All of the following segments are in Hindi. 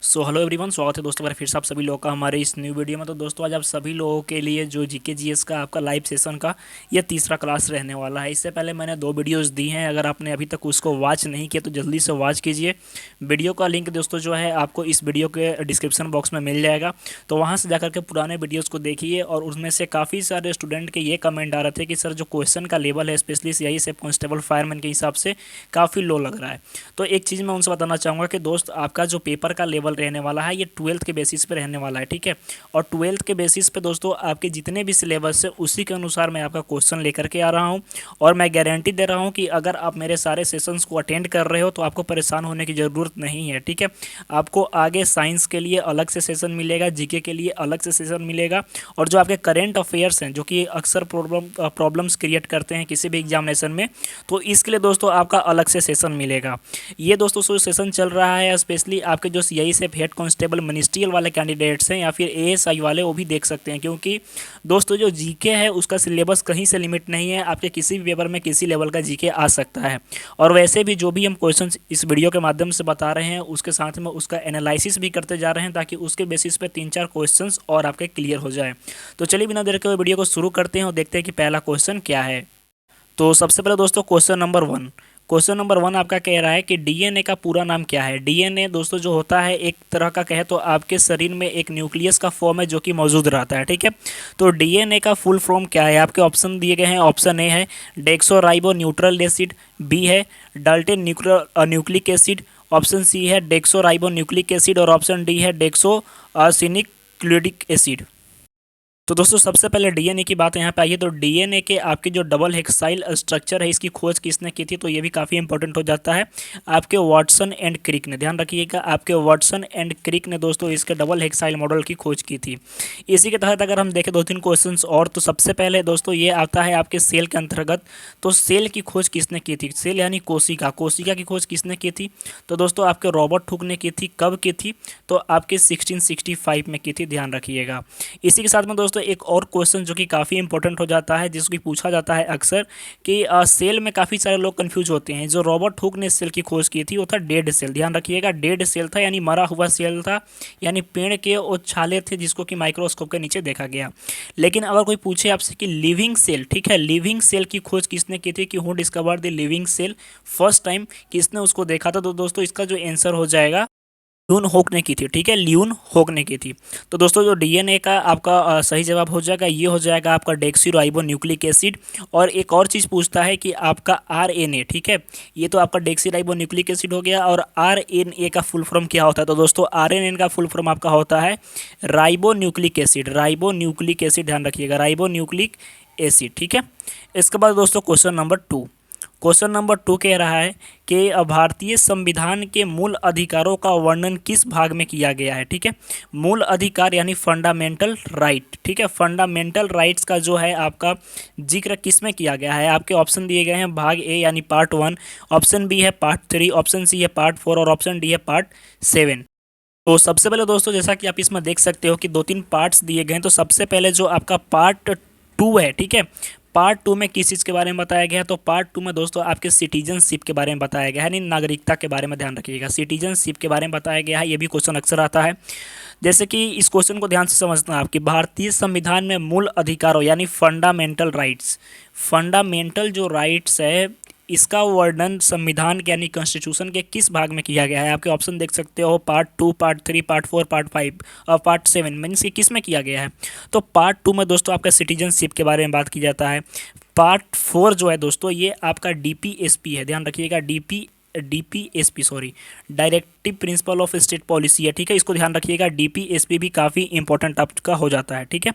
सो हेलो एवरीवन, स्वागत है दोस्तों मेरे फिर से आप सभी लोगों का हमारे इस न्यू वीडियो में। तो दोस्तों आज आप सभी लोगों के लिए जो जीके जीएस का आपका लाइव सेशन का ये तीसरा क्लास रहने वाला है। इससे पहले मैंने 2 वीडियोस दी हैं, अगर आपने अभी तक उसको वॉच नहीं किया तो जल्दी से वॉच कीजिए। वीडियो का लिंक दोस्तों जो है आपको इस वीडियो के डिस्क्रिप्शन बॉक्स में मिल जाएगा, तो वहाँ से जाकर के पुराने वीडियोज़ को देखिए। और उसमें से काफ़ी सारे स्टूडेंट के ये कमेंट आ रहे थे कि सर जो क्वेश्चन का लेवल है स्पेशली यही से कांस्टेबल फायरमैन के हिसाब से काफ़ी लो लग रहा है। तो एक चीज़ मैं उनसे बताना चाहूँगा कि दोस्त आपका जो पेपर का लेवल रहने वाला है ये 12th के बेसिस पे रहने वाला है, ठीक है। और 12th के बेसिस पे दोस्तों आपके जितने भी सिलेबस है उसी के अनुसार मैं आपका क्वेश्चन लेकर के आ रहा हूँ। और मैं गारंटी दे रहा हूँ कि अगर आप मेरे सारे सेशंस को अटेंड कर रहे हो तो आपको परेशान होने की ज़रूरत नहीं है, ठीक है। आपको आगे साइंस के लिए अलग से सेशन मिलेगा, जीके के लिए अलग से सेशन मिलेगा, और जो आपके करेंट अफेयर्स हैं जो कि अक्सर प्रॉब्लम्स क्रिएट करते हैं किसी भी एग्जामिनेशन में, तो इसके लिए दोस्तों आपका अलग से सेशन मिलेगा। ये दोस्तों जो सेशन चल रहा है स्पेशली आपके जो सीआई से हेड कांस्टेबल मिनिस्ट्रियल वाले कैंडिडेट्स हैं या फिर एएसआई वाले, वो भी देख सकते हैं। क्योंकि दोस्तों जो जीके है उसका सिलेबस कहीं से लिमिट नहीं है, आपके किसी भी पेपर में किसी लेवल का जीके आ सकता है। और वैसे भी जो भी हम क्वेश्चंस इस वीडियो के माध्यम से बता रहे हैं उसके साथ में उसका एनालिसिस भी करते जा रहे हैं, ताकि उसके बेसिस पे 3-4 क्वेश्चंस और आपके क्लियर हो जाए। तो चलिए बिना देर के वीडियो को शुरू करते हैं और देखते हैं कि पहला क्वेश्चन क्या है। तो सबसे पहले दोस्तों क्वेश्चन नंबर 1 आपका कह रहा है कि डीएनए का पूरा नाम क्या है। डीएनए दोस्तों जो होता है एक तरह का कहे तो आपके शरीर में एक न्यूक्लियस का फॉर्म है जो कि मौजूद रहता है, ठीक है। तो डीएनए का फुल फॉर्म क्या है, आपके ऑप्शन दिए गए हैं। ऑप्शन ए है डेक्सोराइबो न्यूट्रल एसिड, बी है Dalton nucleic acid, option C है डेक्सोराइबो न्यूक्लिक एसिड, और ऑप्शन डी है डेक्सो सिनिक्लिक एसिड। तो दोस्तों सबसे पहले डीएनए की बात यहाँ पे आई है। तो डीएनए के आपके जो डबल हेक्साइल स्ट्रक्चर है इसकी खोज किसने की थी, तो ये भी काफ़ी इंपॉर्टेंट हो जाता है। आपके वाटसन एंड क्रिक ने, ध्यान रखिएगा, आपके वाटसन एंड क्रिक ने दोस्तों इसके डबल हेक्साइल मॉडल की खोज की थी। इसी के तहत अगर हम देखें 2-3 क्वेश्चन और, तो सबसे पहले दोस्तों ये आता है आपके सेल के अंतर्गत। तो सेल की खोज किसने की थी, सेल यानी कोशिका, कोशिका की खोज किसने की थी, तो दोस्तों आपके रॉबर्ट हुक ने की थी। कब की थी, तो आपके 1665 में की थी, ध्यान रखिएगा। इसी के साथ में दोस्तों एक और क्वेश्चन जो कि काफ़ी इंपॉर्टेंट हो जाता है, जिसको पूछा जाता है अक्सर कि सेल में काफ़ी सारे लोग कंफ्यूज होते हैं। जो रॉबर्ट हुक ने सेल की खोज की थी वो था डेड सेल, ध्यान रखिएगा, डेड सेल था यानी मरा हुआ सेल था, यानी पेड़ के वो छाले थे जिसको कि माइक्रोस्कोप के नीचे देखा गया। लेकिन अगर कोई पूछे आपसे कि लिविंग सेल, ठीक है, लिविंग सेल की खोज किसने की थी, कि who discover the living cell first time, किसने उसको देखा था, तो दोस्तों इसका जो आंसर हो जाएगा ल्यून होक ने की थी, ठीक है, ल्यून होक ने की थी। तो दोस्तों जो डीएनए का आपका सही जवाब हो जाएगा, ये हो जाएगा आपका डेक्सीराइबो न्यूक्लिक एसिड। और एक और चीज़ पूछता है कि आपका आरएनए, ठीक है, ये तो आपका डेक्सीराइबो न्यूक्लिक एसिड हो गया, और आरएनए का फुल फॉर्म क्या होता है, तो दोस्तों आरएनए का फुल फॉर्म आपका होता है ribo nucleic acid, ribo nucleic acid, ध्यान रखिएगा, राइबो न्यूक्लिक एसिड, ठीक है। इसके बाद दोस्तों क्वेश्चन नंबर 2 कह रहा है कि भारतीय संविधान के मूल अधिकारों का वर्णन किस भाग में किया गया है, ठीक है। मूल अधिकार यानी फंडामेंटल राइट, ठीक है, फंडामेंटल राइट्स का जो है आपका जिक्र किस में किया गया है। आपके ऑप्शन दिए गए हैं भाग ए यानी पार्ट 1, ऑप्शन बी है पार्ट 3, ऑप्शन सी है पार्ट 4, और ऑप्शन डी है पार्ट 7। तो सबसे पहले दोस्तों जैसा कि आप इसमें देख सकते हो कि 2-3 पार्ट्स दिए गए हैं। तो सबसे पहले जो आपका पार्ट 2 है, ठीक है, पार्ट 2 में किस चीज़ के बारे में बताया गया है, तो पार्ट 2 में दोस्तों आपके सिटीजनशिप के बारे में बताया गया है, यानी नागरिकता के बारे में, ध्यान रखिएगा, सिटीजनशिप के बारे में बताया गया है। ये भी क्वेश्चन अक्सर आता है। जैसे कि इस क्वेश्चन को ध्यान से समझना है, आपकी भारतीय संविधान में मूल अधिकारों यानी फंडामेंटल राइट्स, फंडामेंटल जो राइट्स है इसका वर्णन संविधान के यानी कॉन्स्टिट्यूशन के किस भाग में किया गया है। आपके ऑप्शन देख सकते हो पार्ट 2, पार्ट 3, पार्ट 4, पार्ट 5 और पार्ट 7, मीन्स कि किस में किया गया है। तो पार्ट 2 में दोस्तों आपका सिटीजनशिप के बारे में बात की जाता है। पार्ट 4 जो है दोस्तों ये आपका डीपीएसपी है, ध्यान रखिएगा, DPSP sorry, directive principle of state policy है, ठीक है, इसको ध्यान रखिएगा। डीपीएसपी भी काफ़ी इंपॉर्टेंट आपका हो जाता है, ठीक है।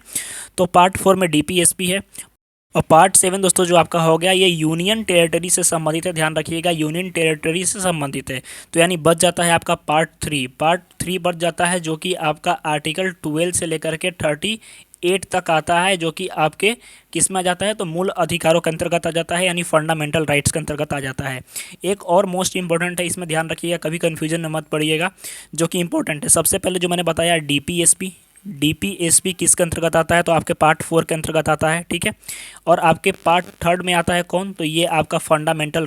तो पार्ट 4 में डीपीएसपी है। और पार्ट 7 दोस्तों जो आपका हो गया ये यूनियन टेरिटरी से संबंधित है, ध्यान रखिएगा, यूनियन टेरिटरी से संबंधित है। तो यानी बच जाता है आपका पार्ट 3 बच जाता है, जो कि आपका आर्टिकल 12 से लेकर के 38 तक आता है, जो कि आपके किस में आ जाता है, तो मूल अधिकारों के अंतर्गत आ जाता है, यानी फंडामेंटल राइट्स के अंतर्गत आ जाता है। एक और मोस्ट इंपॉर्टेंट है, इसमें ध्यान रखिएगा, कभी कन्फ्यूजन में मत पड़िएगा, जो कि इंपॉर्टेंट है। सबसे पहले जो मैंने बताया डीपीएसपी किसके अंतर्गत आता है, तो आपके पार्ट 4 के अंतर्गत आता है, ठीक है। और आपके पार्ट 3 में आता है कौन, तो ये आपका फंडामेंटल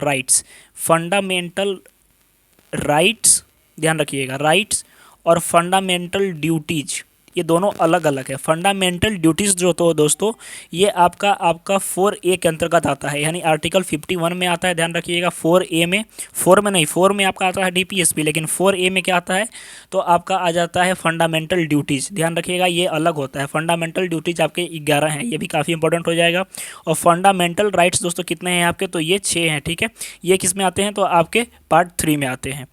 राइट्स, ध्यान रखिएगा, राइट्स। और फंडामेंटल ड्यूटीज, ये दोनों अलग अलग है। फंडामेंटल ड्यूटीज़ जो तो दोस्तों ये आपका 4A के अंतर्गत आता है, यानी आर्टिकल 51 में आता है, ध्यान रखिएगा। 4A में, 4 में नहीं, 4 में आपका आता है DPSP, लेकिन 4A में क्या आता है तो आपका आ जाता है फंडामेंटल ड्यूटीज़। ध्यान रखिएगा ये अलग होता है। फंडामेंटल ड्यूटीज़ आपके 11 हैं, ये भी काफ़ी इंपॉर्टेंट हो जाएगा। और फंडामेंटल राइट्स दोस्तों कितने हैं आपके, तो ये 6 हैं, ठीक है। ये किस में आते हैं तो आपके पार्ट 3 में आते हैं।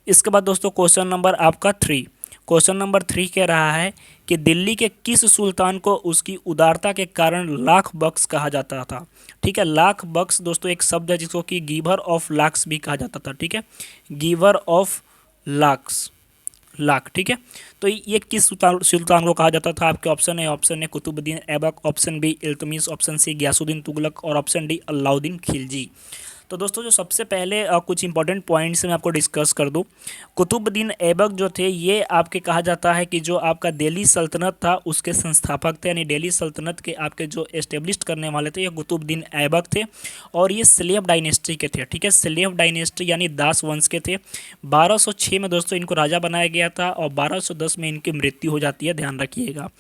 इसके बाद दोस्तों क्वेश्चन नंबर आपका 3, क्वेश्चन नंबर 3 कह रहा है कि दिल्ली के किस सुल्तान को उसकी उदारता के कारण लाख बख्श कहा जाता था। ठीक है, लाख बख्श दोस्तों एक शब्द है जिसको कि गिवर ऑफ लाख्स भी कहा जाता था। ठीक है, गिवर ऑफ लाख्स, लाख, ठीक है। तो ये किस सुल्तान को कहा जाता था, आपके ऑप्शन है, option A Qutubuddin Aibak, option B Iltutmish, option C Ghiyasuddin Tughlaq और ऑप्शन डी अलाउद्दीन खिलजी। तो दोस्तों जो सबसे पहले कुछ इंपॉर्टेंट पॉइंट्स मैं आपको डिस्कस कर दूं। कुतुबुद्दीन ऐबक जो थे ये आपके कहा जाता है कि जो आपका दिल्ली सल्तनत था उसके संस्थापक थे, यानी दिल्ली सल्तनत के आपके जो एस्टेब्लिश करने वाले थे ये कुतुबुद्दीन ऐबक थे। और ये स्लेव डायनेस्टी के थे। ठीक है, स्लेव डायनेस्टी यानी दास वंश के थे। 1206 में दोस्तों इनको राजा बनाया गया था और 1210 में इनकी मृत्यु हो जाती है, ध्यान रखिएगा।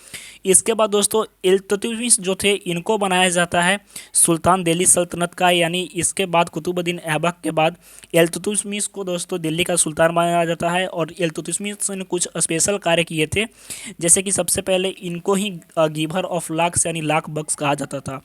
इसके बाद दोस्तों इल्तुतमिश जो थे इनको बनाया जाता है सुल्तान दिल्ली सल्तनत का, यानी इसके बाद कुतुबुद्दीन ऐबक के बाद इल्तुतमिश को दोस्तों दिल्ली का सुल्तान बनाया जाता है। और इल्तुतमिश ने कुछ स्पेशल कार्य किए थे, जैसे कि सबसे पहले इनको ही गिवर ऑफ लाख्स यानी लाख बख्श कहा जाता था।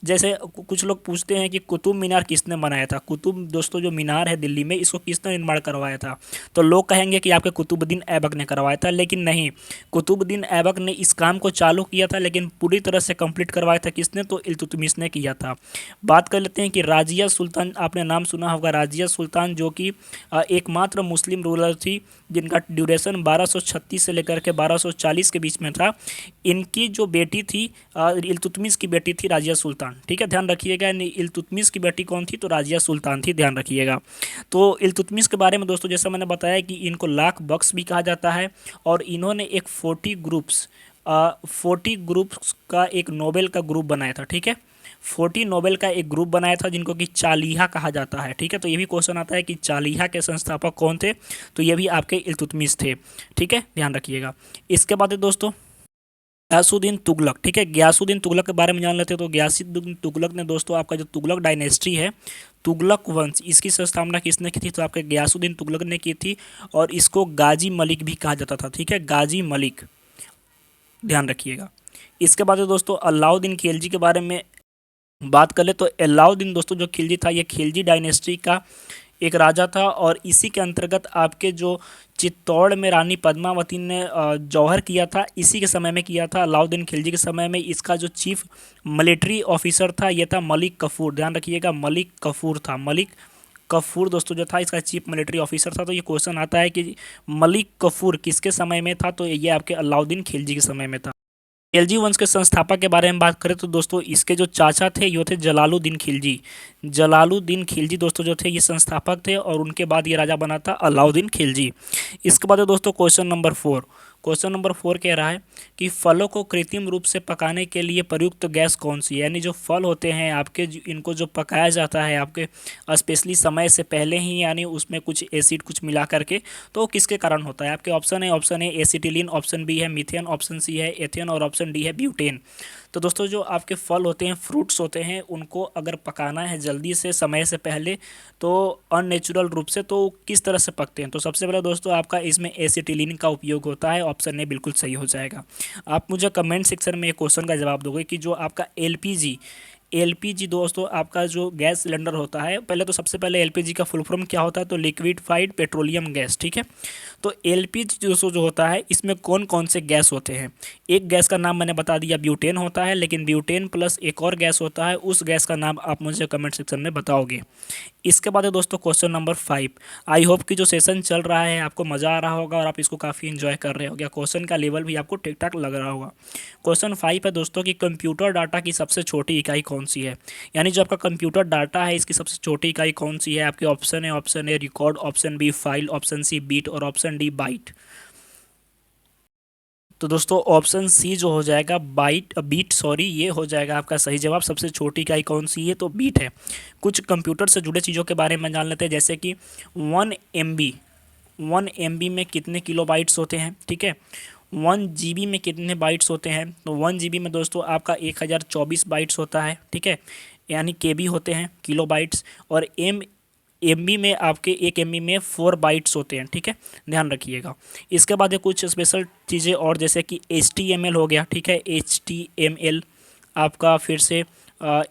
जैसे कुछ लोग पूछते हैं कि कुतुब मीनार किसने बनाया था। कुतुब दोस्तों जो मीनार है दिल्ली में इसको किसने निर्माण करवाया था, तो लोग कहेंगे कि आपके कुतुबुद्दीन ऐबक ने करवाया था, लेकिन नहीं, कुतुबुद्दीन ऐबक ने इस काम को चालू किया था लेकिन पूरी तरह से कंप्लीट करवाया था किसने, तो इल्तुतमिश ने किया था। बात कर लेते हैं कि राजिया सुल्तान, आपने नाम सुना होगा राजिया सुल्तान, जो कि एकमात्र मुस्लिम रूलर थी जिनका ड्यूरेशन 1236 से लेकर के 1240 के बीच में था। इनकी जो बेटी थी इल्तुतमिश की बेटी थी राजिया सुल्तान। ठीक है, ध्यान रखिएगा, इल्तुतमिश की बेटी कौन थी, तो राजिया सुल्तान थी, ध्यान रखिएगा। तो इल्तुतमिश के बारे में दोस्तों जैसा मैंने बताया कि इनको लाख बख्श भी कहा जाता है। और इन्होंने एक 40 ग्रुप्स का एक नोबेल का ग्रुप बनाया था। ठीक है, 40 नोबेल का एक ग्रुप बनाया था जिनको कि चालीहा कहा जाता है। ठीक है, तो ये भी क्वेश्चन आता है कि चालीहा के संस्थापक कौन थे, तो ये भी आपके इल्तुतमिश थे। ठीक है, ध्यान रखिएगा। इसके बाद है दोस्तों गयासुद्दीन तुगलक। ठीक है, गयासुद्दीन तुगलक के बारे में जान लेते हैं। तो गयासुद्दीन तुगलक ने दोस्तों आपका जो तुगलक डायनेस्टी है, तुगलक वंश, इसकी स्थापना किसने की थी, तो आपके गयासुद्दीन तुगलक ने की थी। और इसको गाजी मलिक भी कहा जाता था। ठीक है, गाजी मलिक, ध्यान रखिएगा। इसके बाद दोस्तों अलाउद्दीन खिलजी के बारे में बात कर ले तो अलाउद्दीन दोस्तों जो खिलजी था ये खिलजी डायनेस्टी का एक राजा था। और इसी के अंतर्गत आपके जो चित्तौड़ में रानी पद्मावती ने जौहर किया था, इसी के समय में किया था। अलाउद्दीन खिलजी के समय में इसका जो चीफ मिलिट्री ऑफिसर था ये था मलिक कफूर, ध्यान रखिएगा, मलिक कफूर था। मलिक कफूर दोस्तों जो था इसका चीफ मिलिट्री ऑफिसर था। तो ये क्वेश्चन आता है कि मलिक कफूर किसके समय में था, तो ये आपके अलाउद्दीन खिलजी के समय में था। खिलजी वंश के संस्थापक के बारे में बात करें तो दोस्तों इसके जो चाचा थे ये थे जलालुद्दीन खिलजी। जलालुद्दीन खिलजी दोस्तों जो थे ये संस्थापक थे और उनके बाद ये राजा बना था अलाउद्दीन खिलजी। इसके बाद दोस्तों क्वेश्चन नंबर 4, क्वेश्चन नंबर 4 कह रहा है कि फलों को कृत्रिम रूप से पकाने के लिए प्रयुक्त गैस कौन सी है, यानी जो फल होते हैं आपके इनको जो पकाया जाता है आपके स्पेशली समय से पहले ही, यानी उसमें कुछ एसिड कुछ मिला करके, तो किसके कारण होता है। आपके ऑप्शन है, option A acetylene, option B है मीथेन, ऑप्शन सी है एथेन और ऑप्शन डी है ब्यूटेन। तो दोस्तों जो आपके फल होते हैं, फ्रूट्स होते हैं, उनको अगर पकाना है जल्दी से समय से पहले तो अननेचुरल रूप से, तो किस तरह से पकते हैं, तो सबसे पहले दोस्तों आपका इसमें एसिटिलीन का उपयोग होता है। ऑप्शन ए बिल्कुल सही हो जाएगा। आप मुझे कमेंट सेक्शन में एक क्वेश्चन का जवाब दोगे कि जो आपका एलपीजी दोस्तों आपका जो गैस सिलेंडर होता है, पहले तो सबसे पहले एलपीजी का फुल फॉर्म क्या होता है, तो लिक्विफाइड पेट्रोलियम गैस। ठीक है, तो एलपीजी दोस्तों जो होता है इसमें कौन कौन से गैस होते हैं। एक गैस का नाम मैंने बता दिया, ब्यूटेन होता है, लेकिन ब्यूटेन प्लस एक और गैस होता है, उस गैस का नाम आप मुझे कमेंट सेक्शन में बताओगे। इसके बाद है दोस्तों क्वेश्चन नंबर 5। आई होप कि जो सेशन चल रहा है आपको मज़ा आ रहा होगा और आप इसको काफ़ी इन्जॉय कर रहे होगे, क्वेश्चन का लेवल भी आपको ठीक ठाक लग रहा होगा। क्वेश्चन 5 है दोस्तों कि कंप्यूटर डाटा की सबसे छोटी इकाई कौन सी है, यानी जो आपका कंप्यूटर डाटा है इसकी सबसे छोटी इकाई कौन सी है। आपके ऑप्शन है, option A record, option B file, option C beat और ऑप्शन डी बाइट। तो दोस्तों ऑप्शन सी जो हो जाएगा बीट सॉरी, ये हो जाएगा आपका सही जवाब। सबसे छोटी इकाई कौन सी है, तो बीट है। कुछ कंप्यूटर से जुड़े चीज़ों के बारे में जान लेते हैं, जैसे कि 1 MB 1 MB में कितने किलोबाइट्स होते हैं, ठीक है। 1 GB में कितने बाइट्स होते हैं, तो 1 GB में दोस्तों आपका 1024 बाइट्स होता है, ठीक है, यानी KB होते हैं, किलोबाइट्स। और MB में आपके 1 MB में 4 बाइट्स होते हैं, ठीक है, ध्यान रखिएगा। इसके बाद ये कुछ स्पेशल चीज़ें और, जैसे कि HTML हो गया, ठीक है, HTML आपका, फिर से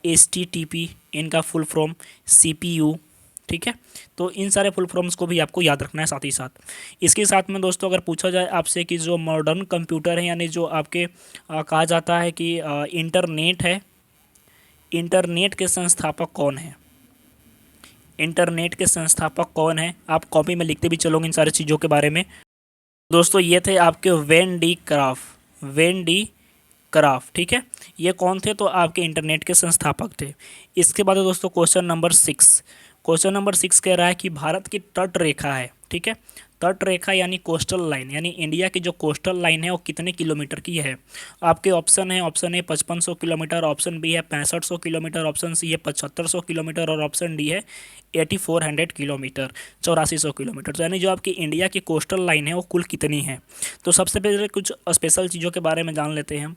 HTTP, इनका फुल फॉर्म CPU, ठीक है। तो इन सारे फुल फॉर्म्स को भी आपको याद रखना है साथ ही साथ। इसके साथ में दोस्तों अगर पूछा जाए आपसे कि जो मॉडर्न कंप्यूटर है, यानी जो आपके कहा जाता है कि इंटरनेट है, इंटरनेट के संस्थापक कौन है, इंटरनेट के संस्थापक कौन है, आप कॉपी में लिखते भी चलोगे इन सारी चीज़ों के बारे में। दोस्तों ये थे आपके when D crop, when D crop, ठीक है, ये कौन थे, तो आपके इंटरनेट के संस्थापक थे। इसके बाद दोस्तों क्वेश्चन नंबर 6, क्वेश्चन नंबर 6 कह रहा है कि भारत की तट रेखा है, ठीक है, तट रेखा यानी कोस्टल लाइन, यानी इंडिया की जो कोस्टल लाइन है वो कितने किलोमीटर की है। आपके ऑप्शन है, option A 5500 kilometre, option B है 6500 किलोमीटर, ऑप्शन सी है 7500 किलोमीटर और ऑप्शन डी है 8400 किलोमीटर, 8400 किलोमीटर। तो यानी जो आपकी इंडिया की कोस्टल लाइन है वो कुल कितनी है। तो सबसे पहले कुछ स्पेशल चीज़ों के बारे में जान लेते हैं हम।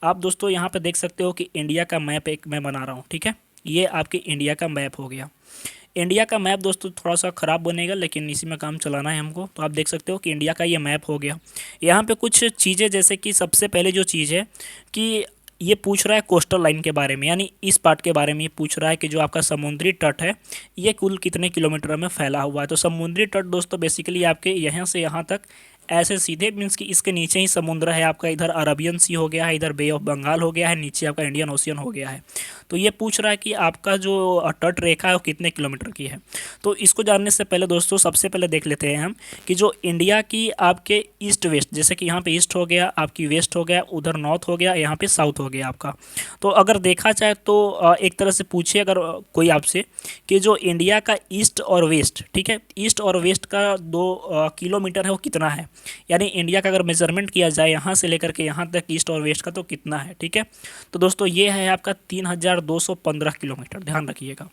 आप दोस्तों यहाँ पे देख सकते हो कि इंडिया का मैप एक मैं बना रहा हूँ, ठीक है, ये आपकी इंडिया का मैप हो गया। इंडिया का मैप दोस्तों थोड़ा सा ख़राब बनेगा, लेकिन इसी में काम चलाना है हमको। तो आप देख सकते हो कि इंडिया का ये मैप हो गया। यहाँ पे कुछ चीज़ें, जैसे कि सबसे पहले जो चीज़ है कि ये पूछ रहा है कोस्टल लाइन के बारे में, यानी इस पार्ट के बारे में ये पूछ रहा है कि जो आपका समुद्री तट है ये कुल कितने किलोमीटर में फैला हुआ है। तो समुद्री तट दोस्तों बेसिकली आपके यहाँ से यहाँ तक ऐसे सीधे, मीन्स कि इसके नीचे ही समुद्र है आपका, इधर अरबियन सी हो गया है, इधर बे ऑफ बंगाल हो गया है, नीचे आपका इंडियन ओशियन हो गया है। तो ये पूछ रहा है कि आपका जो तट रेखा है वो कितने किलोमीटर की है। तो इसको जानने से पहले दोस्तों सबसे पहले देख लेते हैं हम कि जो इंडिया की आपके ईस्ट वेस्ट, जैसे कि यहाँ पे ईस्ट हो गया, आपकी वेस्ट हो गया, उधर नॉर्थ हो गया, यहाँ पे साउथ हो गया आपका। तो अगर देखा जाए तो एक तरह से पूछे अगर कोई आपसे कि जो इंडिया का ईस्ट और वेस्ट, ठीक है, ईस्ट और वेस्ट का 2 किलोमीटर है वो कितना है, यानी इंडिया का अगर मेजरमेंट किया जाए यहाँ से लेकर के यहाँ तक ईस्ट और वेस्ट का तो कितना है, ठीक है। तो दोस्तों ये है आपका 3215 किलोमीटर, ध्यान रखिएगा,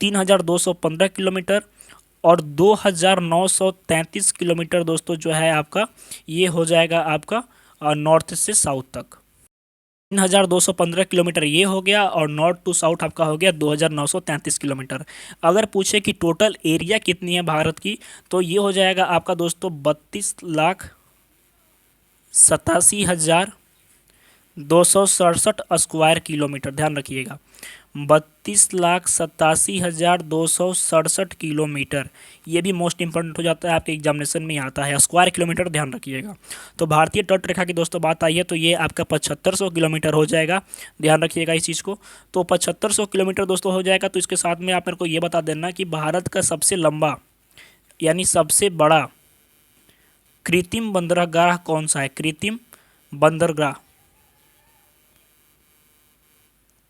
3215 किलोमीटर। और 2933 किलोमीटर दोस्तों जो है आपका ये हो जाएगा आपका नॉर्थ से साउथ तक। 3215 किलोमीटर ये हो गया, और नॉर्थ टू साउथ आपका हो गया 2933 किलोमीटर। अगर पूछे कि टोटल एरिया कितनी है भारत की, तो ये हो जाएगा आपका दोस्तों 32,87,267 स्क्वायर किलोमीटर, ध्यान रखिएगा, 32,87,267 किलोमीटर। ये भी मोस्ट इंपॉर्टेंट हो जाता है, आपके एग्जामिनेशन में आता है, स्क्वायर किलोमीटर, ध्यान रखिएगा। तो भारतीय तट रेखा की दोस्तों बात आई है तो ये आपका 7500 किलोमीटर हो जाएगा, ध्यान रखिएगा इस चीज़ को। तो 7500 किलोमीटर दोस्तों हो जाएगा। तो इसके साथ में आप मेरे को ये बता देना कि भारत का सबसे लंबा यानी सबसे बड़ा कृत्रिम बंदरगाह कौन सा है, कृत्रिम बंदरगाह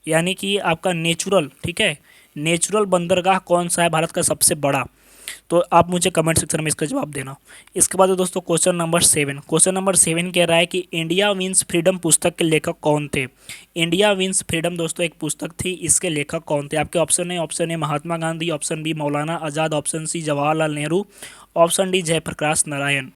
यानी कि आपका नेचुरल, ठीक है, नेचुरल बंदरगाह कौन सा है भारत का सबसे बड़ा। तो आप मुझे कमेंट सेक्शन में इसका जवाब देना। इसके बाद दोस्तों क्वेश्चन नंबर 7, क्वेश्चन नंबर 7 कह रहा है कि इंडिया विंस फ्रीडम पुस्तक के लेखक कौन थे। इंडिया विंस फ्रीडम दोस्तों एक पुस्तक थी, इसके लेखक कौन थे। आपके ऑप्शन है, option A Mahatma Gandhi, option B Maulana Azad, option C Jawaharlal Nehru, option D Jayaprakash Narayan.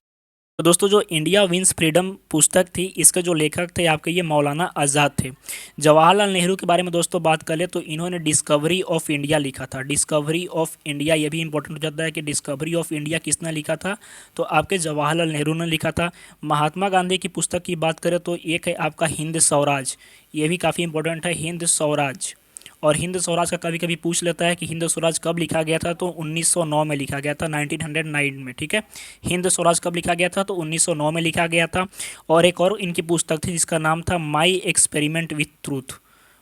तो दोस्तों जो इंडिया विंस फ्रीडम पुस्तक थी इसके जो लेखक थे आपके ये मौलाना आज़ाद थे। जवाहरलाल नेहरू के बारे में दोस्तों बात कर ले तो इन्होंने डिस्कवरी ऑफ इंडिया लिखा था, डिस्कवरी ऑफ इंडिया। ये भी इंपॉर्टेंट हो जाता है कि डिस्कवरी ऑफ इंडिया किसने लिखा था, तो आपके जवाहरलाल नेहरू ने लिखा था। महात्मा गांधी की पुस्तक की बात करें तो एक है आपका हिंद स्वराज, ये भी काफ़ी इंपॉर्टेंट है, हिंद स्वराज। और हिंद स्वराज का कभी कभी पूछ लेता है कि हिंद स्वराज कब लिखा गया था, तो 1909 में लिखा गया था, 1909 में, ठीक है। हिंद स्वराज कब लिखा गया था, तो 1909 में लिखा गया था। और एक और इनकी पुस्तक थी जिसका नाम था my experiment with truth,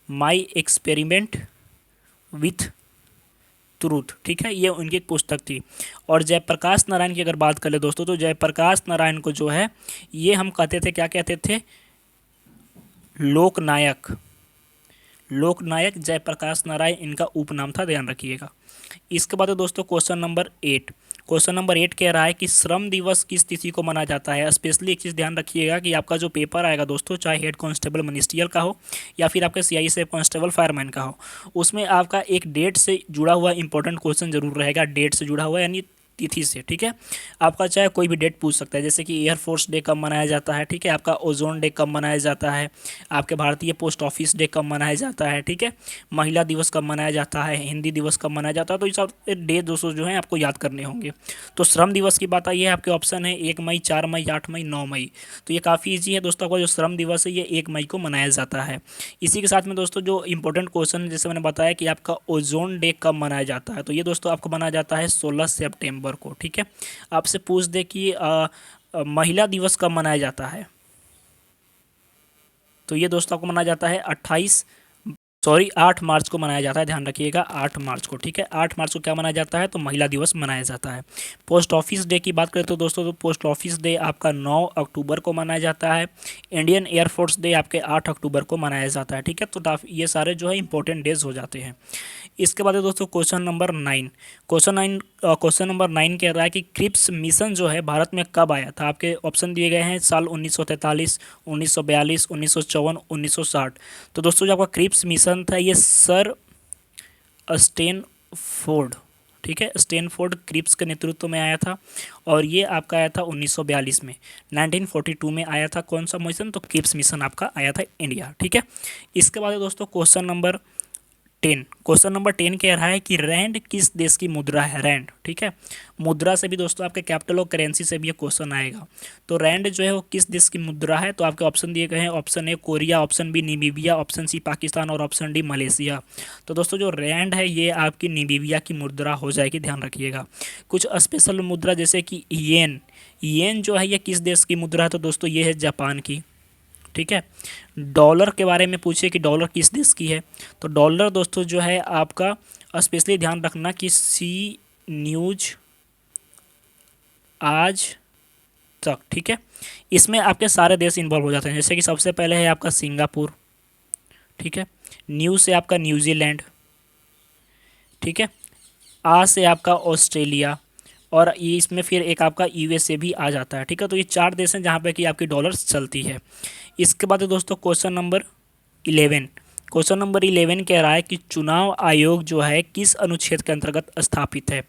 my experiment with truth, ठीक है, ये उनकी एक पुस्तक थी। और जयप्रकाश नारायण की अगर बात करें दोस्तों तो जयप्रकाश नारायण को जो है ये हम कहते थे, क्या कहते थे, लोकनायक। लोकनायक जयप्रकाश नारायण इनका उपनाम था, ध्यान रखिएगा। इसके बाद दोस्तों क्वेश्चन नंबर 8, क्वेश्चन नंबर 8 कह रहा है कि श्रम दिवस किस तिथि को मनाया जाता है। स्पेशली एक चीज़ ध्यान रखिएगा कि आपका जो पेपर आएगा दोस्तों, चाहे हेड कांस्टेबल मिनिस्ट्रियल का हो या फिर आपके CISF कांस्टेबल फायरमैन का हो, उसमें आपका एक डेट से जुड़ा हुआ इंपॉर्टेंट क्वेश्चन जरूर रहेगा, डेट से जुड़ा हुआ, यानी तिथि से, ठीक है। आपका चाहे कोई भी डेट पूछ सकता है, जैसे कि एयरफोर्स डे कब मनाया जाता है, ठीक है। आपका ओजोन डे कब मनाया जाता है, आपके भारतीय पोस्ट ऑफिस डे कब मनाया जाता है, ठीक है। महिला दिवस कब मनाया जाता है, हिंदी दिवस कब मनाया जाता है। तो ये सब डे दोस्तों जो है आपको याद करने होंगे। तो श्रम दिवस की बात आई है, आपके ऑप्शन है 1 मई, 4 मई, 8 मई, 9 मई। तो ये काफ़ी ईजी है दोस्तों। आपका जो श्रम दिवस है ये 1 मई को मनाया जाता है। इसी के साथ में दोस्तों जो इंपॉर्टेंट क्वेश्चन जैसे मैंने बताया कि आपका ओजोन डे कब मनाया जाता है, तो ये दोस्तों आपको मनाया जाता है 16 सितंबर को, ठीक है। आपसे पूछ दे कि महिला दिवस कब मनाया जाता है, तो ये दोस्तों आपको मनाया जाता है 8 मार्च को मनाया जाता है। ध्यान रखिएगा 8 मार्च को, ठीक है। 8 मार्च को क्या मनाया जाता है, तो महिला दिवस मनाया जाता है। पोस्ट ऑफिस डे की बात करें तो दोस्तों, तो पोस्ट ऑफिस डे आपका 9 अक्टूबर को मनाया जाता है। इंडियन एयरफोर्स डे आपके 8 अक्टूबर को मनाया जाता है, ठीक है। तो ये सारे जो है इंपॉर्टेंट डेज हो जाते हैं। इसके बाद है दोस्तों क्वेश्चन नंबर 9। क्वेश्चन नंबर 9 कह रहा है कि क्रिप्स मिशन जो है भारत में कब आया था। आपके ऑप्शन दिए गए हैं साल 1943, 1942, 1954, 1960। तो दोस्तों जो आपका क्रिप्स मिशन था ये सर स्टेनफोर्ड, ठीक है, स्टेनफोर्ड क्रिप्स के नेतृत्व में आया था। और ये आपका आया था 1942 में। 1942 में आया था कौन सा मिशन, तो क्रिप्स मिशन आपका आया था इंडिया, ठीक है। इसके बाद है दोस्तों क्वेश्चन नंबर 10 कह रहा है कि रैंड किस देश की मुद्रा है, रैंड, ठीक है। मुद्रा से भी दोस्तों आपके कैपिटल और करेंसी से भी ये क्वेश्चन आएगा। तो रैंड जो है वो किस देश की मुद्रा है, तो आपके ऑप्शन दिए गए हैं। Option A Korea, option B Namibia, option C Pakistan और ऑप्शन डी मलेशिया। तो दोस्तों जो रैंड है ये आपकी नामीबिया की मुद्रा हो जाएगी, ध्यान रखिएगा। कुछ स्पेशल मुद्रा जैसे कि येन जो है ये किस देश की मुद्रा है, तो दोस्तों ये है जापान की, ठीक है। डॉलर के बारे में पूछे कि डॉलर किस देश की है, तो डॉलर दोस्तों जो है आपका स्पेशली ध्यान रखना कि सी न्यूज आज तक, ठीक है। इसमें आपके सारे देश इन्वॉल्व हो जाते हैं, जैसे कि सबसे पहले है आपका सिंगापुर, ठीक है। न्यू से आपका न्यूजीलैंड, ठीक है। आ से आपका ऑस्ट्रेलिया, और ये इसमें फिर एक आपका यूएसए भी आ जाता है, ठीक है। तो ये 4 देश हैं जहाँ पे कि आपकी डॉलर्स चलती है। इसके बाद है दोस्तों क्वेश्चन नंबर 11। क्वेश्चन नंबर 11 कह रहा है कि चुनाव आयोग जो है किस अनुच्छेद के अंतर्गत स्थापित है,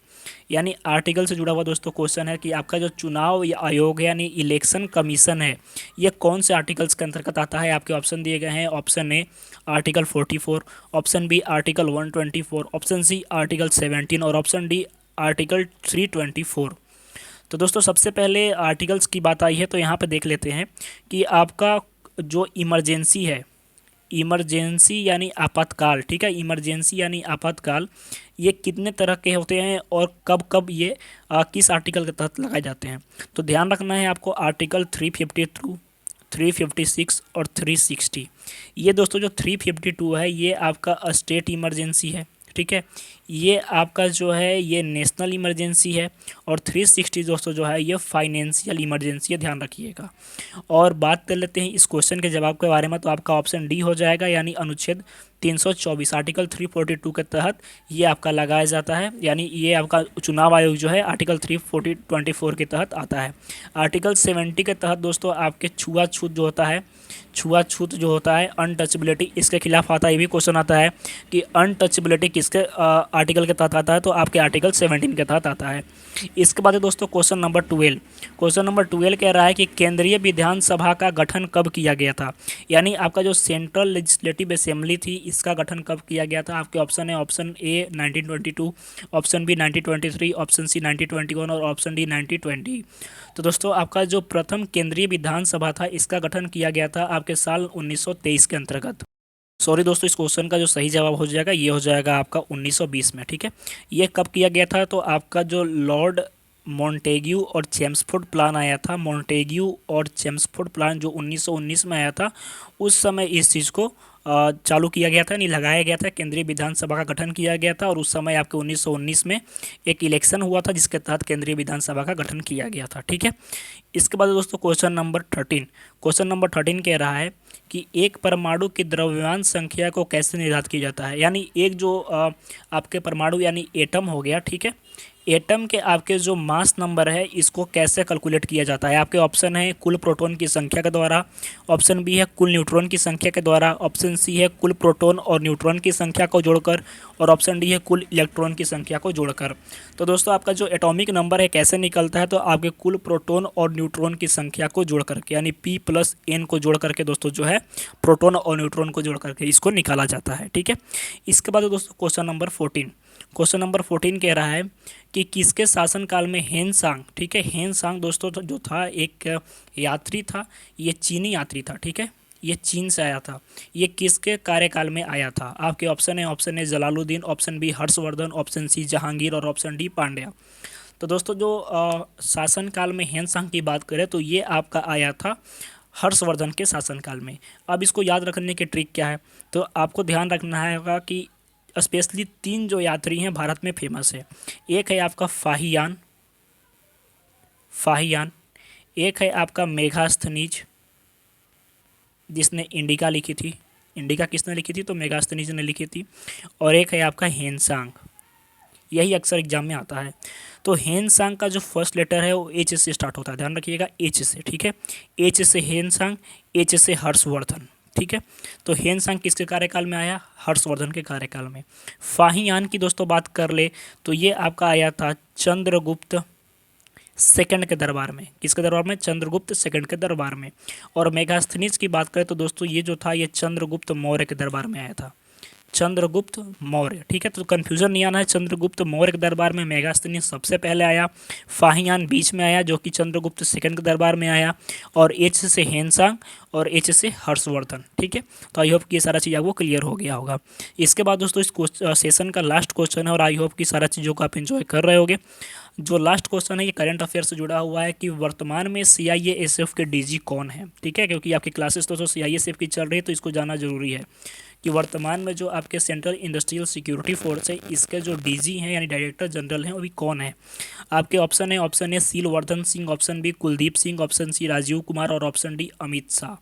यानी आर्टिकल से जुड़ा हुआ दोस्तों क्वेश्चन है कि आपका जो चुनाव आयोग है यानी इलेक्शन कमीशन है ये कौन से आर्टिकल्स के अंतर्गत आता है। आपके ऑप्शन दिए गए हैं। Option A article 44, option B article 124, option C article 17 और ऑप्शन डी आर्टिकल 324। तो दोस्तों सबसे पहले आर्टिकल्स की बात आई है तो यहाँ पे देख लेते हैं कि आपका जो इमरजेंसी है, इमरजेंसी यानी आपातकाल, ठीक है। इमरजेंसी यानी आपातकाल ये कितने तरह के होते हैं और कब कब ये किस आर्टिकल के तहत लगाए जाते हैं। तो ध्यान रखना है आपको आर्टिकल 352, 356 और 360। ये दोस्तों जो 352 है ये आपका स्टेट इमरजेंसी है, ठीक है। ये आपका जो है ये नेशनल इमरजेंसी है। और 360 दोस्तों जो है ये फाइनेंशियल इमरजेंसी है, ध्यान रखिएगा। और बात कर लेते हैं इस क्वेश्चन के जवाब के बारे में, तो आपका ऑप्शन डी हो जाएगा, यानी अनुच्छेद 324 आर्टिकल 342 के तहत ये आपका लगाया जाता है। यानी ये आपका चुनाव आयोग जो है आर्टिकल 324 के तहत आता है। आर्टिकल 70 के तहत दोस्तों आपके छुआछूत जो होता है, छुआछूत जो होता है अनटचबिलिटी, इसके खिलाफ आता है। ये भी क्वेश्चन आता है कि अनटचबिलिटी किसके आर्टिकल के तहत आता है, तो आपके आर्टिकल 17 के तहत आता है। इसके बाद है दोस्तों क्वेश्चन नंबर 12। क्वेश्चन नंबर 12 कह रहा है कि केंद्रीय विधानसभा का गठन कब किया गया था, यानी आपका जो सेंट्रल लेजिस्लेटिव असेंबली थी इसका गठन कब किया गया था। आपके ऑप्शन है। Option A 1922, option B 1923, option C 1921 और ऑप्शन डी 1920। तो दोस्तों आपका जो प्रथम केंद्रीय विधानसभा था इसका गठन किया गया था आपके साल 1923 के अंतर्गत। सॉरी दोस्तों, इस क्वेश्चन का जो सही जवाब हो जाएगा ये हो जाएगा आपका 1920 में, ठीक है। ये कब किया गया था, तो आपका जो लॉर्ड मॉन्टेग्यू और चेम्सफोर्ड प्लान आया था, मॉन्टेग्यू और चेम्सफोर्ड प्लान जो 1919 में आया था, उस समय इस चीज़ को चालू किया गया था, यानी लगाया गया था, केंद्रीय विधानसभा का गठन किया गया था। और उस समय आपके 1919 में एक इलेक्शन हुआ था जिसके तहत केंद्रीय विधानसभा का गठन किया गया था, ठीक है। इसके बाद दोस्तों क्वेश्चन नंबर 13 कह रहा है कि एक परमाणु की द्रव्यमान संख्या को कैसे निर्धारित किया जाता है, यानी एक जो आपके परमाणु यानी एटम हो गया, ठीक है। एटम के आपके जो मास नंबर है इसको कैसे कैलकुलेट किया जाता है। आपके ऑप्शन है कुल प्रोटॉन की संख्या के द्वारा, ऑप्शन बी है कुल न्यूट्रॉन की संख्या के द्वारा, ऑप्शन सी है कुल प्रोटॉन और न्यूट्रॉन की संख्या को जोड़कर, और ऑप्शन डी है कुल इलेक्ट्रॉन की संख्या को जोड़कर। तो दोस्तों आपका जो एटॉमिक नंबर है कैसे निकलता है, तो आपके कुल प्रोटॉन और न्यूट्रॉन की संख्या को जोड़ करके, यानी p + n को जोड़ करके दोस्तों जो है प्रोटॉन और न्यूट्रॉन को जोड़ करके इसको निकाला जाता है। ठीक है, इसके बाद दोस्तों क्वेश्चन नंबर 14। क्वेश्चन नंबर 14 कह रहा है कि किसके शासनकाल में हेनसांग, ठीक है, हेनसांग दोस्तों जो था एक यात्री था, ये चीनी यात्री था। ठीक है, ये चीन से आया था। ये किसके कार्यकाल में आया था। आपके ऑप्शन है Jalaluddin, option B Harshvardhan, option C Jahangir और ऑप्शन डी पांड्या। तो दोस्तों जो शासनकाल में हेनसांग की बात करें तो ये आपका आया था हर्षवर्धन के शासनकाल में। अब इसको याद रखने की ट्रिक क्या है, तो आपको ध्यान रखना है कि स्पेशली 3 जो यात्री हैं भारत में फेमस है। एक है आपका फाहियान, एक है आपका मेगास्थनीज जिसने इंडिका लिखी थी। इंडिका किसने लिखी थी, तो मेगास्थनीज ने लिखी थी। और एक है आपका हेनसांग, यही अक्सर एग्जाम में आता है। तो हेनसांग का जो फर्स्ट लेटर है वो एच से स्टार्ट होता है, ध्यान रखिएगा एच से। ठीक है, एच से हेनसांग, एच से हर्षवर्धन। ठीक है, तो हेनसांग किसके कार्यकाल में आया, हर्षवर्धन के कार्यकाल में। फाहियान की दोस्तों बात कर ले तो ये आपका आया था चंद्रगुप्त सेकंड के दरबार में। किसके दरबार में, चंद्रगुप्त सेकंड के दरबार में। और मेगास्थनीज की बात करें तो दोस्तों ये जो था ये चंद्रगुप्त मौर्य के दरबार में आया था, चंद्रगुप्त मौर्य। ठीक है, तो कन्फ्यूजन नहीं आना है, चंद्रगुप्त मौर्य के दरबार में मेगास्थनीज सबसे पहले आया, फाहियान बीच में आया जो कि चंद्रगुप्त सेकंड के दरबार में आया, और एच से हेनसांग और एच से हर्षवर्धन। ठीक है, तो आई होप कि ये सारा चीज़ आपको क्लियर हो गया होगा। इसके बाद दोस्तों इस सेशन का लास्ट क्वेश्चन है और आई होप कि सारा चीज़ों को आप इन्जॉय कर रहे होगे। जो लास्ट क्वेश्चन है ये करंट अफेयर से जुड़ा हुआ है कि वर्तमान में CIASF के DG कौन है। ठीक है, क्योंकि आपकी क्लासेस तो CIASF की चल रही है तो इसको जानना जरूरी है कि वर्तमान में जो आपके सेंट्रल इंडस्ट्रियल सिक्योरिटी फोर्स है इसके जो DG हैं यानी डायरेक्टर जनरल हैं वो भी कौन है। आपके ऑप्शन है Seelvardhan Singh, option B Kuldeep Singh, option C Rajiv Kumar और ऑप्शन डी अमित शाह।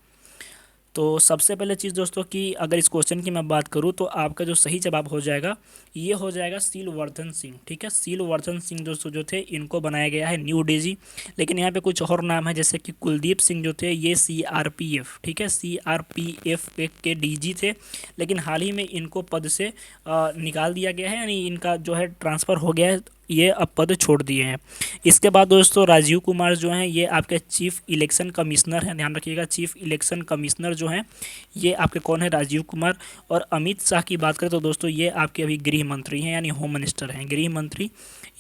तो सबसे पहले चीज़ दोस्तों कि अगर इस क्वेश्चन की मैं बात करूं तो आपका जो सही जवाब हो जाएगा ये हो जाएगा सीलवर्धन सिंह। ठीक है, सीलवर्धन सिंह दोस्तों जो थे इनको बनाया गया है न्यू DG। लेकिन यहाँ पे कुछ और नाम है जैसे कि कुलदीप सिंह जो थे ये CRPF, ठीक है, CRPF के DG थे, लेकिन हाल ही में इनको पद से निकाल दिया गया है, यानी इनका जो है ट्रांसफ़र हो गया है, ये अब पद छोड़ दिए हैं। इसके बाद दोस्तों राजीव कुमार जो हैं ये आपके चीफ इलेक्शन कमिश्नर हैं, ध्यान रखिएगा चीफ इलेक्शन कमिश्नर जो हैं ये आपके कौन है, राजीव कुमार। और अमित शाह की बात करें तो दोस्तों ये आपके अभी गृह मंत्री हैं यानी होम मिनिस्टर हैं, गृह मंत्री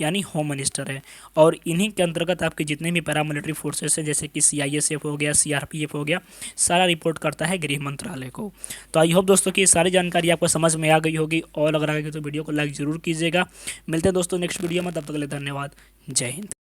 यानी होम मिनिस्टर है। और इन्हीं के अंतर्गत आपके जितने भी पैरामिलिट्री फोर्सेस हैं जैसे कि CISF हो गया, CRPF हो गया, सारा रिपोर्ट करता है गृह मंत्रालय को। तो आई होप दोस्तों की सारी जानकारी आपको समझ में आ गई होगी, और अगर आ गई तो वीडियो को लाइक ज़रूर कीजिएगा। मिलते हैं दोस्तों नेक्स्ट वीडियो में, तब तक के लिए धन्यवाद, जय हिंद।